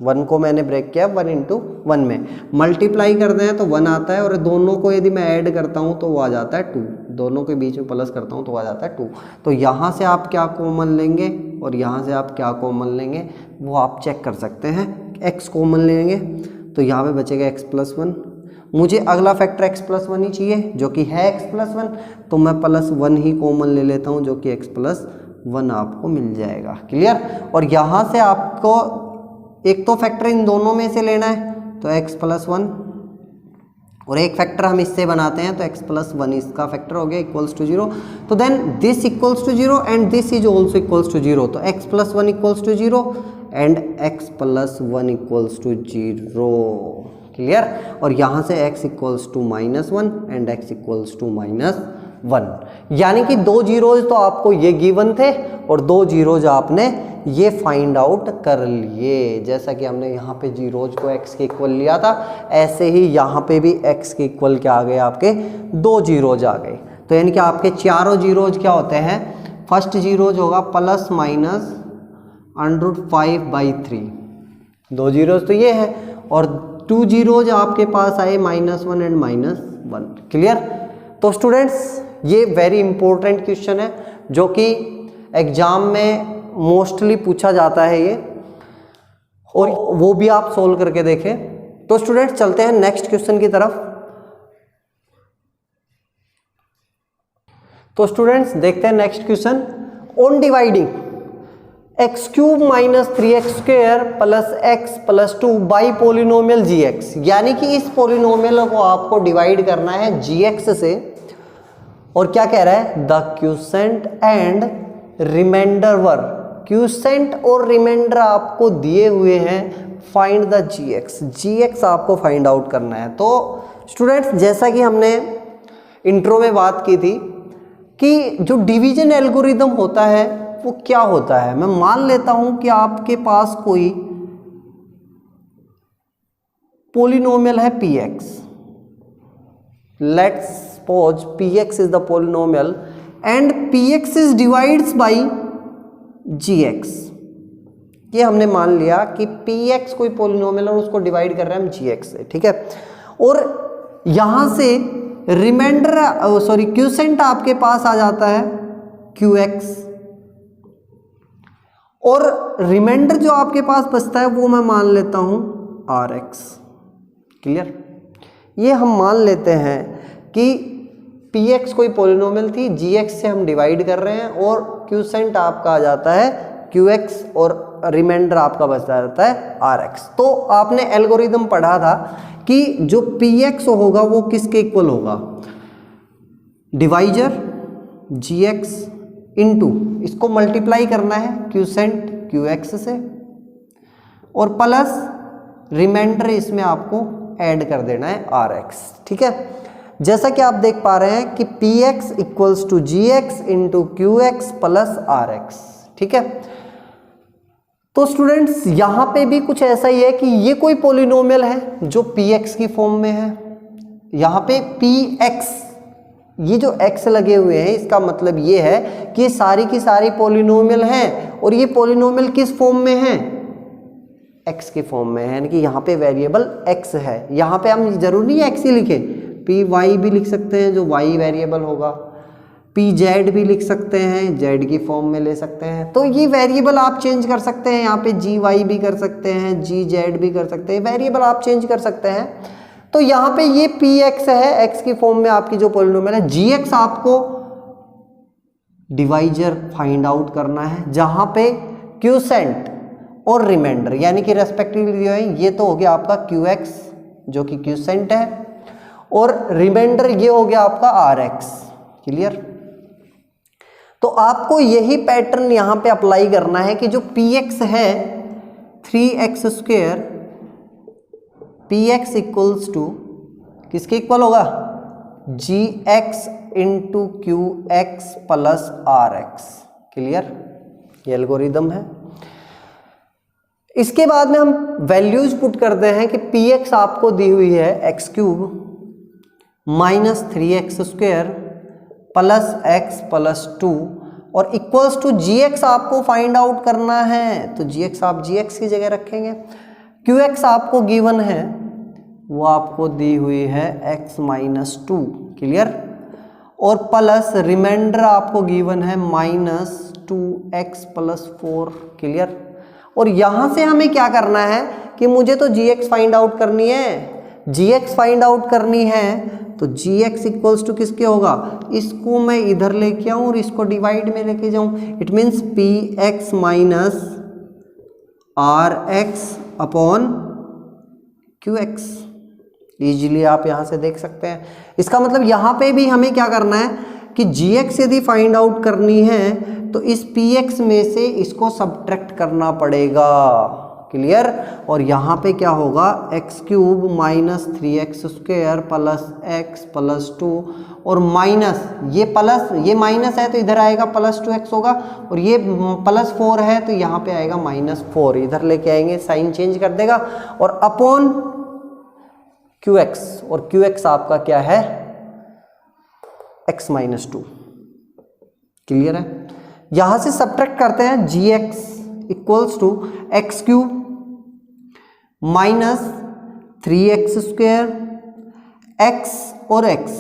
1 को मैंने ब्रेक किया 1 इंटू 1 में, मल्टीप्लाई करते हैं तो 1 आता है, और दोनों को यदि मैं ऐड करता हूँ तो वो आ जाता है 2, दोनों के बीच में प्लस करता हूँ तो आ जाता है 2। तो यहाँ से आप क्या कॉमन लेंगे और यहाँ से आप क्या कॉमन लेंगे वो आप चेक कर सकते हैं। x कॉमन लेंगे तो यहाँ पे बचेगा x प्लस 1। मुझे अगला फैक्टर x प्लस 1 ही चाहिए जो कि है x प्लस 1, तो मैं +1 ही कॉमन ले लेता हूँ जो कि x प्लस 1 आपको मिल जाएगा। क्लियर। और यहाँ से आपको एक तो फैक्टर इन दोनों में से लेना है, तो x प्लस 1 और एक फैक्टर हम इससे बनाते हैं तो x प्लस 1 इसका फैक्टर हो गया इक्वल्स टू 0। तो then this equals to 0 and this is also equals to 0। तो x plus 1 equals to 0 and x plus 1 equals to 0। Clear. और यहाँ से x equals to -1 and x equals to -1। यानी कि 2 जीरोज तो आपको ये गिवन थे और 2 जीरोज आपने ये फाइंड आउट कर लिए। जैसा कि हमने यहाँ पे जीरोज को x के इक्वल लिया था, ऐसे ही यहाँ पे भी x के इक्वल क्या आ गए, आपके 2 जीरोज आ गए। तो यानी कि आपके चारों जीरोज क्या होते हैं, फर्स्ट जीरोज होगा प्लस माइनस √5/3, 2 जीरोज तो ये है, और 2 जीरोज आपके पास आए -1 एंड -1। क्लियर। तो स्टूडेंट्स ये वेरी इंपॉर्टेंट क्वेश्चन है जो कि एग्जाम में मोस्टली पूछा जाता है ये, और वो भी आप सोल्व करके देखें। तो स्टूडेंट्स चलते हैं नेक्स्ट क्वेश्चन की तरफ। तो स्टूडेंट्स देखते हैं next question. On dividing x³ - 3x² + x + 2 by polynomial gx, यानी कि इस पोलिनोमियल को आपको डिवाइड करना है gx से, और क्या कह रहा है, the quotient and remainder were, quotient और रिमाइंडर आपको दिए हुए हैं, फाइंड द gx आपको फाइंड आउट करना है। तो स्टूडेंट्स जैसा कि हमने इंट्रो में बात की थी कि जो डिवीजन एल्गोरिदम होता है वो क्या होता है। मैं मान लेता हूं कि आपके पास कोई पोलिनोमियल है px, let's suppose px is the polynomial and px is divides bye gx। ये हमने मान लिया कि px कोई पोलिनोमियल है, उसको डिवाइड कर रहे हैं हम gx से, ठीक है। और यहां से रिमाइंडर क्वोशिएंट आपके पास आ जाता है qx, और रिमाइंडर जो आपके पास बचता है वो मैं मान लेता हूं rx। क्लियर। ये हम मान लेते हैं कि px कोई पोलिनोमियल थी, gx से हम डिवाइड कर रहे हैं, और क्वोशिएंट आपका आ जाता है qx और रिमाइंडर आपका बचता जाता है rx। तो आपने एल्गोरिदम पढ़ा था कि जो px होगा वो किसके इक्वल होगा, डिवाइजर gx इनटू, इसको मल्टीप्लाई करना है क्वोशिएंट qx से, और प्लस रिमाइंडर इसमें आपको ऐड कर देना है rx। ठीक है। जैसा कि आप देख पा रहे हैं कि px equals to gx into qx plus rx। ठीक है। तो स्टूडेंट्स यहां पे भी कुछ ऐसा ही है कि ये कोई पोलिनोमियल है जो px की फॉर्म में है। यहां पे px, ये जो x लगे हुए हैं इसका मतलब ये है कि ये सारी की सारी पोलिनोमियल हैं, और ये पोलिनोमियल किस फॉर्म में है, x के फॉर्म में है, यानी कि यहाँ पे वेरिएबल x है। यहाँ पे हम जरूरी है x ही लिखें, py भी लिख सकते हैं जो y वेरिएबल होगा, pz भी लिख सकते हैं, z की फॉर्म में ले सकते हैं। तो ये वेरिएबल आप चेंज कर सकते हैं, यहाँ पे gy भी कर सकते हैं, gz भी कर सकते हैं, वेरिएबल आप चेंज कर सकते हैं। तो यहाँ पे ये px है, x की फॉर्म में आपकी जो पोलिनोमियल है, gx आपको डिवाइजर फाइंड आउट करना है, जहां पे क्वोशिएंट और रिमाइंडर यानी कि रेस्पेक्टिवली जो है, ये तो हो गया आपका qx जो कि क्वोशिएंट है, और रिमाइंडर ये हो गया आपका rx। क्लियर। तो आपको यही पैटर्न यहां पे अप्लाई करना है कि जो px है 3x², px इक्वल्स टू किसके इक्वल होगा, gx into qx plus rx। Clear. ये एल्गोरिदम है। इसके बाद में हम वैल्यूज पुट करते हैं कि px आपको दी हुई है x³ minus 3x² plus x plus 2, और इक्वल्स टू gx आपको फाइंड आउट करना है। तो gx आप gx की जगह रखेंगे, qx आपको गिवन है वो आपको दी हुई है x माइनस 2। क्लियर। और प्लस रिमाइंडर आपको गिवन है -2x प्लस 4। क्लियर। और यहां से हमें क्या करना है कि मुझे तो gx फाइंड आउट करनी है, gx फाइंड आउट करनी है, तो gx इक्वल्स टू किसके होगा, इसको मैं इधर लेके आऊं और इसको डिवाइड में लेके जाऊं। It means px minus rx upon qx। Easily आप यहाँ से देख सकते हैं। इसका मतलब यहाँ पे भी हमें क्या करना है कि gx यदि फाइंड आउट करनी है तो इस px में से इसको सब्ट्रैक्ट करना पड़ेगा। क्लियर। और यहाँ पे क्या होगा, x cube minus 3x square plus x plus 2 और माइनस ये प्लस ये माइनस है तो इधर आएगा प्लस 2x होगा, और ये प्लस 4 है तो यहाँ पे आएगा माइनस 4, इधर लेके आएंगे साइन चेंज कर देगा, और अपॉन qx, और qx आपका क्या है x माइनस 2। क्लियर है। यहां से सब्ट्रैक्ट करते हैं gx equals to x cube minus 3x square x और x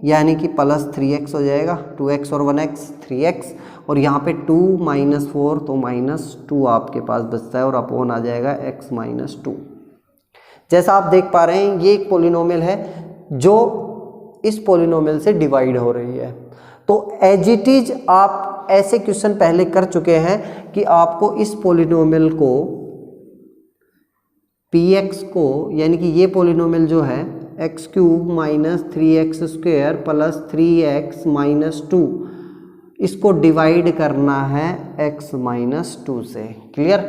यानी कि प्लस 3x हो जाएगा, 2x और 1x 3x, और यहाँ पे 2 माइनस 4 तो माइनस 2 आपके पास बचता है, और अपॉन आ जाएगा x माइनस 2। जैसा आप देख पा रहे हैं ये एक पॉलिनोमियल है जो इस पॉलिनोमियल से डिवाइड हो रही है। तो एज इट इज आप ऐसे क्वेश्चन पहले कर चुके हैं कि आपको इस पॉलिनोमियल को px को यानी कि ये पॉलिनोमियल जो है x cube minus 3x square plus 3x minus 2 इसको डिवाइड करना है x माइनस 2 से। क्लियर।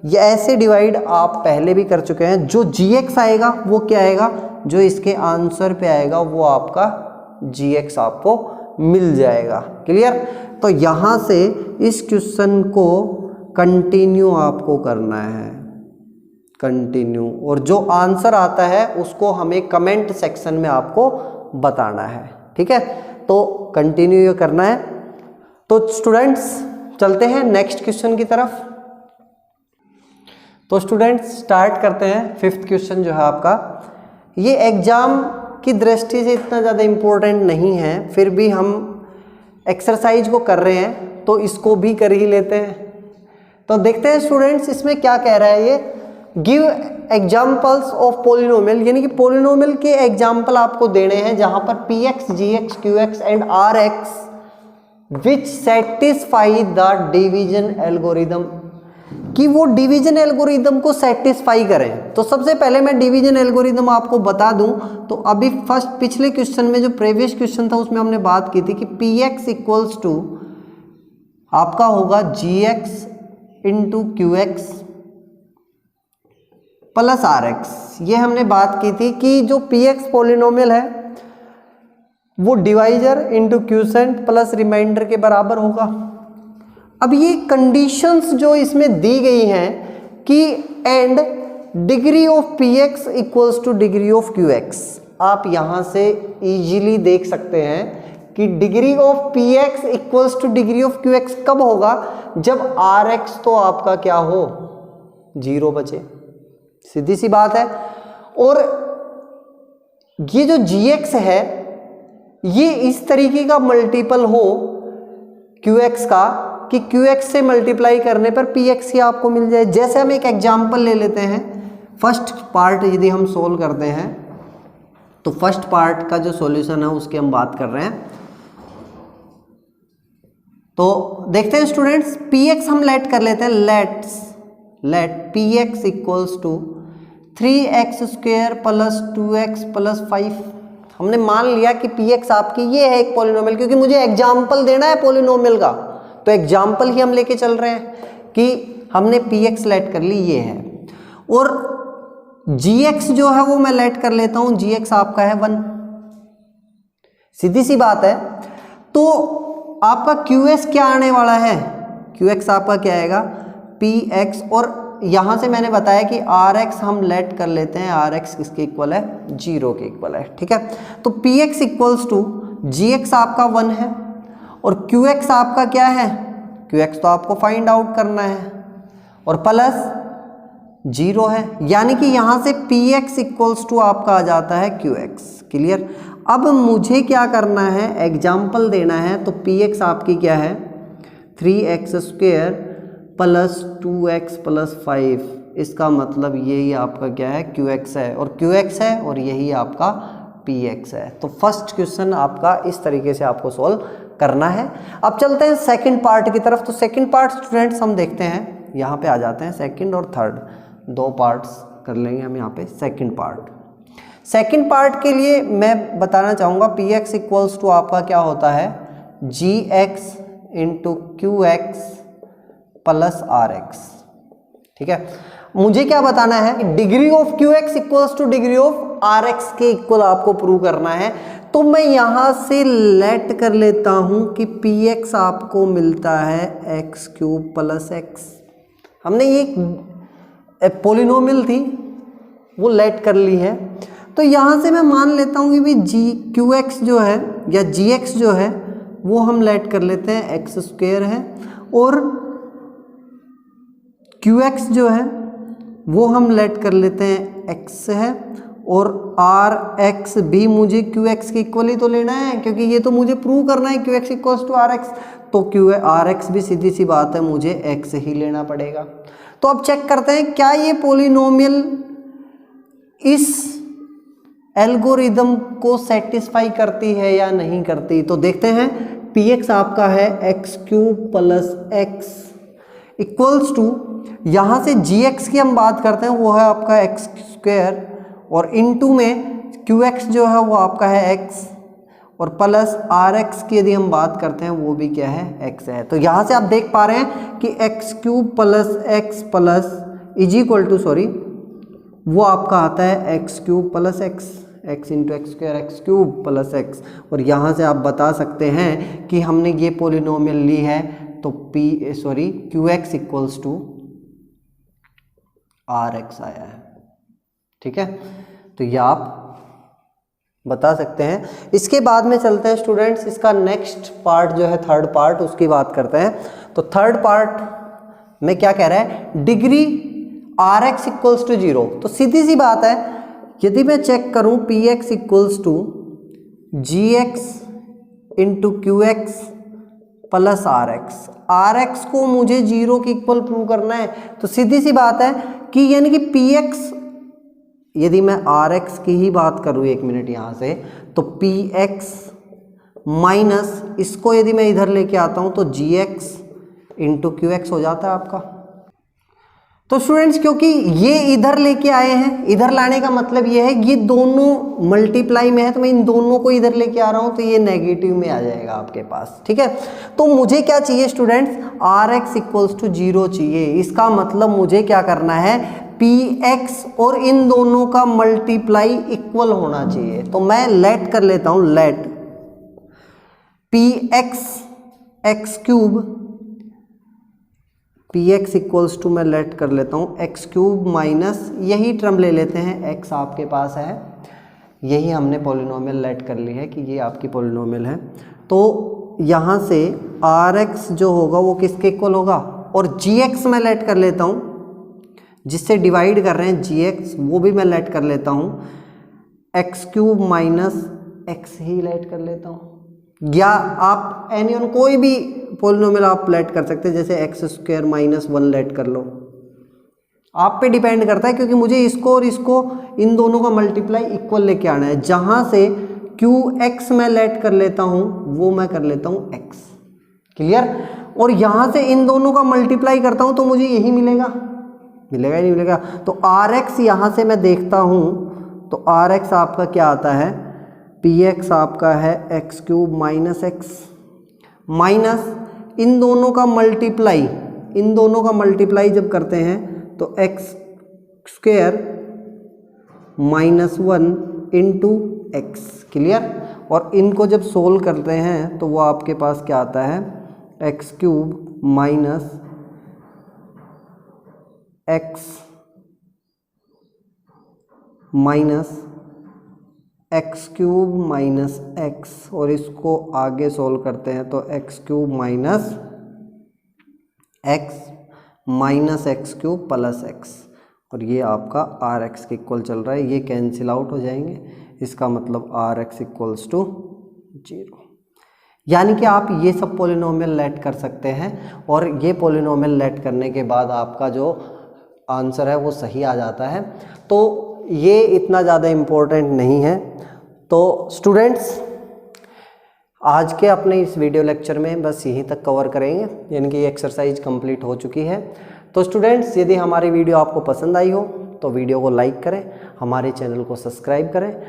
ये ऐसे डिवाइड आप पहले भी कर चुके हैं। जो gx आएगा वो क्या आएगा, जो इसके आंसर पे आएगा वो आपका gx आपको मिल जाएगा। क्लियर। तो यहाँ से इस क्वेश्चन को कंटिन्यू आपको करना है, कंटिन्यू, और जो आंसर आता है उसको हमें कमेंट सेक्शन में आपको बताना है। ठीक है। तो कंटिन्यू ये करना है। तो स्टूडेंट्स चलते हैं नेक्स्ट क्वेश्चन की तरफ। तो स्टूडेंट्स स्टार्ट करते हैं। फिफ्थ क्वेश्चन जो है आपका, ये एग्जाम की दृष्टि से इतना ज़्यादा इम्पोर्टेंट नहीं है, फिर भी हम एक्सरसाइज को कर रहे हैं तो इसको भी कर ही लेते हैं। तो देखते हैं स्टूडेंट्स इसमें क्या कह रहा है। ये गिव एग्जाम्पल्स ऑफ पोलिनोमियल, यानी कि पोलिनोमियल के एग्जाम्पल आपको देने हैं जहां पर px, gx, qx and rx which satisfy the division algorithm, कि वो डिवीजन एल्गोरिदम को सेटिस्फाई करें। तो सबसे पहले मैं डिवीजन एल्गोरिदम आपको बता दूं तो अभी फर्स्ट पिछले क्वेश्चन में जो प्रीवियस क्वेश्चन था उसमें हमने बात की थी कि px इक्वल्स टू आपका होगा gx into qx plus rx। ये हमने बात की थी कि जो px पॉलिनोमियल है वो divisor into quotient plus remainder के बराबर होगा। अब ये कंडीशंस जो इसमें दी गई हैं कि and degree of px equals to degree of qx, आप यहां से इजीली देख सकते हैं कि degree of px equals to degree of qx कब होगा, जब rx तो आपका क्या हो 0 बचे, सीधी सी बात है। और ये जो gx है ये इस तरीके का मल्टीपल हो qx का कि qx से मल्टीप्लाई करने पर px ही आपको मिल जाए। जैसे हम एक एग्जांपल ले लेते हैं, फर्स्ट पार्ट यदि हम सोल्व करते हैं तो फर्स्ट पार्ट का जो सॉल्यूशन है उसकी हम बात कर रहे हैं। तो देखते हैं स्टूडेंट्स, px हम लेट कर लेते हैं, let px equals to 3x square plus 2x plus 5। हमने मान लिया कि px आपकी ये है एक पॉलिनोमियल, क्योंकि मुझे एग्जाम्पल देना है पॉलिनोमियल का तो एग्जाम्पल ही हम लेके चल रहे हैं कि हमने px लेट कर ली ये है, और gx जो है वो मैं लेट कर लेता हूं, gx आपका है 1, सीधी सी बात है। तो आपका qs क्या आने वाला है, qx आपका क्या आएगा px, और यहां से मैंने बताया कि rx हम लेट कर लेते हैं, rx किसके इक्वल है 0 के इक्वल है। ठीक है। तो px इक्वल्स टू gx आपका 1 है और qx आपका क्या है, qx तो आपको फाइंड आउट करना है, और प्लस 0 है, यानी कि यहां से px इक्वल्स टू आपका आ जाता है qx। क्लियर। अब मुझे क्या करना है, एग्जाम्पल देना है। तो px आपकी क्या है 3x square plus 2x plus 5, इसका मतलब यही आपका क्या है qx है, और qx है और यही आपका px है। तो फर्स्ट क्वेश्चन आपका इस तरीके से आपको सॉल्व करना है। अब चलते हैं सेकंड पार्ट की तरफ। तो सेकंड पार्ट स्टूडेंट्स हम देखते हैं, यहाँ पे आ जाते हैं सेकंड और थर्ड, 2 पार्ट्स कर लेंगे हम यहाँ पे। सेकंड पार्ट, सेकंड पार्ट के लिए मैं बताना चाहूँगा पी एक्स इक्वल्स टू आपका क्या होता है, G x into Q x plus are x. ठीक है, मुझे क्या बताना है, degree of Q x equals to degree of R x के इक्वल आपको प्रूव करना है। तो मैं यहां से लेट कर लेता हूं कि पी एक्स आपको मिलता है एक्स क्यूब प्लस एक्स। हमने ये पोलिनोमियल थी वो लेट कर ली है, तो यहां से मैं मान लेता हूं कि भी जी क्यू एक्स जो है या जी एक्स जो है वो हम लेट कर लेते हैं एक्स स्क्वायर है, और क्यू एक्स जो है वो हम लेट कर लेते हैं एक्स है, और आर एक्स भी मुझे क्यू एक्स के इक्वल ही तो लेना है, क्योंकि ये तो मुझे प्रूव करना है q x equals to r x, तो क्यू आर एक्स भी सीधी सी बात है मुझे एक्स ही लेना पड़ेगा। तो अब चेक करते हैं क्या ये पोलिनोमियल इस एल्गोरिदम को सेटिस्फाई करती है या नहीं करती। तो देखते हैं, पी एक्स आपका है x cube plus x equals to, यहाँ से जी एक्स की हम बात करते हैं वो है आपका एक्स स्क्वायर, और इनटू में क्यू एक्स जो है वो आपका है एक्स, और प्लस आर एक्स की यदि हम बात करते हैं वो भी क्या है, एक्स है। तो यहाँ से आप देख पा रहे हैं कि x cube plus x plus is equal to sorry वो आपका आता है x cube plus x, x into x square x cube plus x. और यहाँ से आप बता सकते हैं कि हमने ये पोलिनोमियल ली है, तो q x equals to r x आया है। ठीक है, तो ये आप बता सकते हैं। इसके बाद में चलते हैं स्टूडेंट्स, इसका नेक्स्ट पार्ट जो है थर्ड पार्ट, उसकी बात करते हैं। तो थर्ड पार्ट में क्या कह रहा है, degree r x equals to 0। तो सीधी सी बात है, यदि मैं चेक करूं p x equals to g x into Q x plus are x को मुझे 0 के इक्वल प्रूव करना है, तो सीधी सी बात है कि यानी कि पी एक्स, यदि मैं आर एक्स की ही बात करूं एक मिनट यहाँ से, तो पी एक्स माइनस इसको यदि मैं इधर लेके आता हूं तो जी एक्स इंटू क्यू एक्स हो जाता है आपका। तो स्टूडेंट्स क्योंकि ये इधर लेके आए हैं, इधर लाने का मतलब ये है ये दोनों मल्टीप्लाई में है, तो मैं इन दोनों को इधर लेके आ रहा हूं, तो ये नेगेटिव में आ जाएगा आपके पास। ठीक है, तो मुझे क्या चाहिए students, r x equals to 0 चाहिए। इसका मतलब मुझे क्या करना है, पी एक्स और इन दोनों का मल्टीप्लाई इक्वल होना चाहिए। तो मैं लेट कर लेता हूं, let p x x cube, p x equals to मैं लेट कर लेता हूँ एक्स क्यूब माइनस यही टर्म ले लेते हैं, एक्स आपके पास है, यही हमने पोलिनोमियल लेट कर ली है कि ये आपकी पोलिनोमियल है। तो यहाँ से आर एक्स जो होगा वो किसके इक्वल होगा, और जी एक्स मैं लेट कर लेता हूँ, जिससे डिवाइड कर रहे हैं जी एक्स वो भी मैं लेट कर लेता हूँ, एक्स क्यूब माइनस एक्स ही लेट कर लेता हूँ, या आप एनी वन कोई भी पोलिनोमियल आप लेट कर सकते हैं, जैसे एक्स स्क्वायर माइनस 1 लेट कर लो, आप पे डिपेंड करता है, क्योंकि मुझे इसको और इसको इन दोनों का मल्टीप्लाई इक्वल लेके आना है। जहाँ से क्यू एक्स मैं लेट कर लेता हूँ वो मैं कर लेता हूँ एक्स, क्लियर, और यहाँ से इन दोनों का मल्टीप्लाई करता हूँ तो मुझे यही मिलेगा, मिलेगा ही नहीं मिलेगा। तो आर एक्स यहाँ से मैं देखता हूँ, तो आर एक्स आपका क्या आता है, पी एक्स आपका है x cube minus x, minus इन दोनों का मल्टीप्लाई, इन दोनों का मल्टीप्लाई जब करते हैं तो x square minus 1 into x, clear, और इनको जब सोल्व करते हैं तो वो आपके पास क्या आता है, x cube minus x minus x cube minus x, और इसको आगे सोल्व करते हैं तो x cube minus x minus x cube plus x, और ये आपका आर एक्स के इक्वल चल रहा है, ये कैंसिल आउट हो जाएंगे, इसका मतलब आर एक्स इक्वल्स टू 0। यानी कि आप ये सब पोलिनोमियल लेट कर सकते हैं, और ये पोलिनोमियल लेट करने के बाद आपका जो आंसर है वो सही आ जाता है। तो ये इतना ज़्यादा इम्पोर्टेंट नहीं है। तो स्टूडेंट्स आज के अपने इस वीडियो लेक्चर में बस यहीं तक कवर करेंगे, यानी कि ये एक्सरसाइज कंप्लीट हो चुकी है। तो स्टूडेंट्स यदि हमारी वीडियो आपको पसंद आई हो तो वीडियो को लाइक करें, हमारे चैनल को सब्सक्राइब करें।